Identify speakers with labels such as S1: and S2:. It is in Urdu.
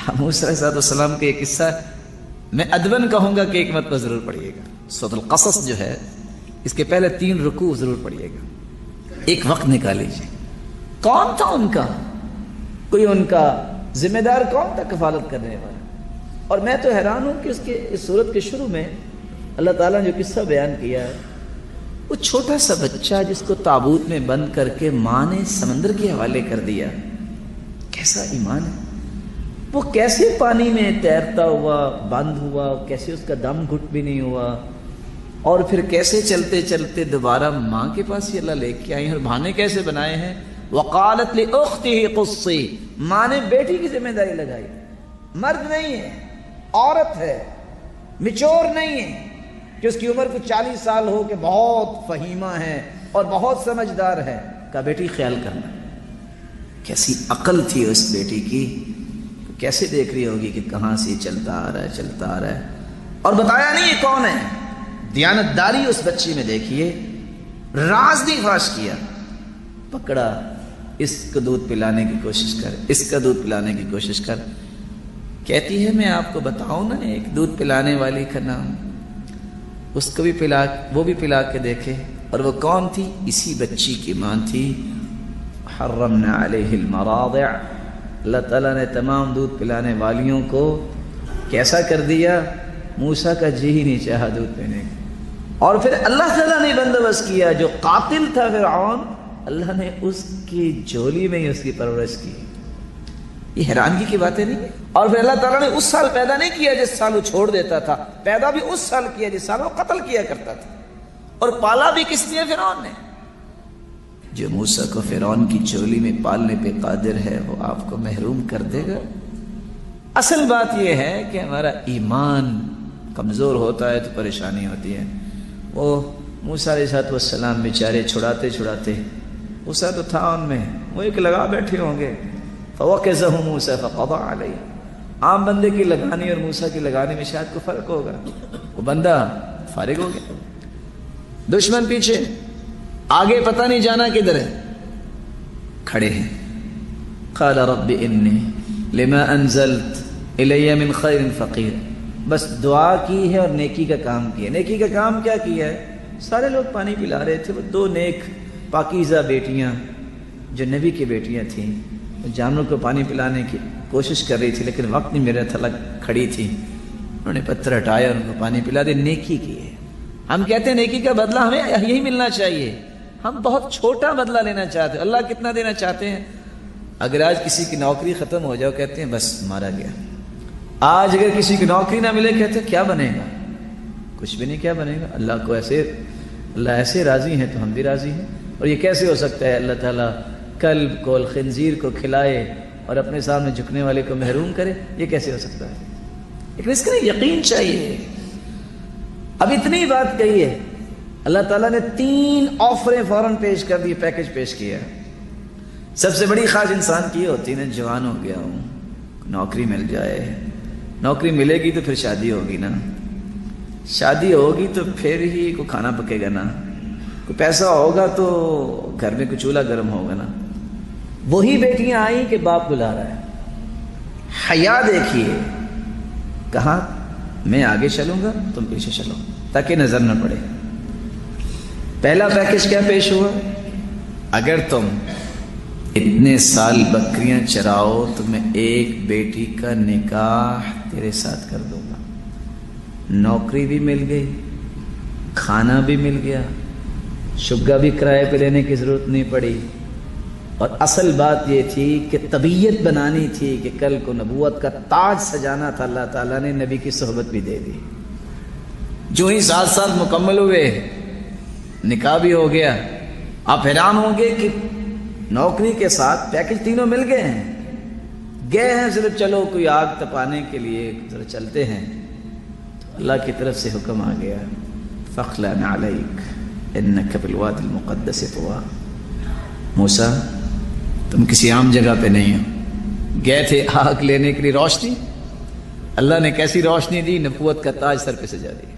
S1: موسیٰ علیہ السلام کا یہ قصہ میں ادبن کہوں گا کہ حکمت پر ضرور پڑھیے گا. سورۃ القصص جو ہے اس کے پہلے 3 رکوع ضرور پڑھیے گا. ایک وقت نکالیجیے. کون تھا ان کا کوئی ان کا ذمہ دار کون تھا کفالت کرنے والا؟ اور میں تو حیران ہوں کہ اس سورت کے شروع میں اللہ تعالیٰ نے جو قصہ بیان کیا ہے، وہ چھوٹا سا بچہ جس کو تابوت میں بند کر کے ماں نے سمندر کے حوالے کر دیا. کیسا ایمان ہے! وہ کیسے پانی میں تیرتا ہوا بند ہوا، کیسے اس کا دم گھٹ بھی نہیں ہوا، اور پھر کیسے چلتے چلتے دوبارہ ماں کے پاس ہی اللہ لے کے آئی ہیں، اور بہانے کیسے بنائے ہیں. وقالت لأختہ قصی، ماں نے بیٹی کی ذمہ داری لگائی. مرد نہیں ہے، عورت ہے، میچور نہیں ہے کہ اس کی عمر کچھ 40 سال ہو کہ بہت فہیمہ ہے اور بہت سمجھدار ہے. کہا بیٹی خیال کرنا. کیسی عقل تھی اس بیٹی کی، کیسے دیکھ رہی ہوگی کہ کہاں سے چلتا آ رہا ہے. اور بتایا نہیں یہ کون ہے. دیانتداری اس بچی میں دیکھیے. راز نہیں فاش کیا. پکڑا، اس کو دودھ پلانے کی کوشش کر، اس کا دودھ پلانے کی کوشش کر. کہتی ہے میں آپ کو بتاؤں نا ایک دودھ پلانے والی کا نام. اس کو بھی وہ بھی پلا کے دیکھے. اور وہ کون تھی؟ اسی بچی کی ماں تھی. حرمنا علیہ المراضع، اللہ تعالیٰ نے تمام دودھ پلانے والیوں کو کیسا کر دیا؟ موسیٰ کا جی ہی نہیں چاہا دودھ پینے کا. اور پھر اللہ تعالیٰ نے بندوبست کیا، جو قاتل تھا فرعون، اللہ نے اس کی جھولی میں ہی اس کی پرورش کی. یہ حیرانگی کی باتیں نہیں. اور پھر اللہ تعالیٰ نے اس سال پیدا نہیں کیا جس سال وہ چھوڑ دیتا تھا، پیدا بھی اس سال کیا جس سال وہ قتل کیا کرتا تھا. اور پالا بھی کس نے؟ فرعون نے. جو موسیٰ کو فرعون کی چولی میں پالنے پہ قادر ہے، وہ آپ کو محروم کر دے گا. اصل بات یہ ہے کہ ہمارا ایمان کمزور ہوتا ہے تو پریشانی ہوتی ہے. وہ موسیٰ علیہ السلام بیچارے چھڑاتے غصہ تو تھا ان میں، وہ ایک لگا بیٹھے ہوں گے. فَوَقَزَهُ مُوسَىٰ فَقَضَىٰ عَلَيْهِ. عام بندے کی لگانی اور موسیٰ کی لگانے میں شاید کوئی فرق ہوگا. وہ بندہ فارغ ہو گیا. دشمن پیچھے، آگے پتہ نہیں جانا کدھر ہے. کھڑے ہیں. قال رب انی لما انزلت الی من خیر فقیر. بس دعا کی ہے اور نیکی کا کام کیا. نیکی کا کام کیا کیا ہے؟ سارے لوگ پانی پلا رہے تھے. وہ 2 نیک پاکیزہ بیٹیاں جو نبی کی بیٹیاں تھیں، جانوروں کو پانی پلانے کی کوشش کر رہی تھی، لیکن وقت نہیں میرے تھلک کھڑی تھی. انہوں نے پتھر ہٹایا اور ان کو پانی پلا دے. نیکی کی ہے. ہم کہتے ہیں نیکی کا بدلہ ہمیں یہی ملنا چاہیے. ہم بہت چھوٹا بدلہ لینا چاہتے ہیں. اللہ کتنا دینا چاہتے ہیں؟ اگر آج کسی کی نوکری ختم ہو جاؤ کہتے ہیں بس مارا گیا. آج اگر کسی کی نوکری نہ ملے کہتے ہیں کیا بنے گا؟ کچھ بھی نہیں. کیا بنے گا؟ اللہ ایسے راضی ہیں تو ہم بھی راضی ہیں. اور یہ کیسے ہو سکتا ہے اللہ تعالیٰ کلب کو خنزیر کو کھلائے اور اپنے سامنے جھکنے والے کو محروم کرے؟ یہ کیسے ہو سکتا ہے؟ لیکن اس کا یقین چاہیے. اب اتنی بات کہی ہے، اللہ تعالیٰ نے 3 آفریں فوراً پیش کر دی، پیکج پیش کیا. سب سے بڑی خواہش انسان کی ہوتی ہے نا، جوان ہو گیا ہوں، نوکری مل جائے. نوکری ملے گی تو پھر شادی ہوگی نا، شادی ہوگی تو پھر ہی کوئی کھانا پکے گا نا، کوئی پیسہ ہوگا تو گھر میں کوئی چولہا گرم ہوگا نا. وہی بیٹیاں آئیں کہ باپ بلا رہا ہے. حیا دیکھیے. کہا میں آگے چلوں گا تم پیچھے چلو تاکہ نظر نہ پڑے. پہلا پیکج کیا پیش ہوا؟ اگر تم اتنے سال بکریاں چراؤ تو میں ایک بیٹی کا نکاح تیرے ساتھ کر دوں گا. نوکری بھی مل گئی، کھانا بھی مل گیا، شگا بھی کرائے پہ لینے کی ضرورت نہیں پڑی. اور اصل بات یہ تھی کہ طبیعت بنانی تھی کہ کل کو نبوت کا تاج سجانا تھا. اللہ تعالیٰ نے نبی کی صحبت بھی دے دی. جو ہی 7 سال مکمل ہوئے نکاح بھی ہو گیا. آپ حیران ہوں گے کہ نوکری کے ساتھ پیکج تینوں مل گئے ہیں. گئے ہیں صرف چلو کوئی آگ تپانے کے لیے ذرا چلتے ہیں، تو اللہ کی طرف سے حکم آ گیا فَاخْلَعْ نَعْلَيْكَ إِنَّكَ بِالْوَادِ الْمُقَدَّسِ طُوًى. موسیٰ تم کسی عام جگہ پہ نہیں ہو. گئے تھے آگ لینے کے لیے. روشنی، اللہ نے کیسی روشنی دی؟ نبوت کا تاج سر پہ سجا دیا.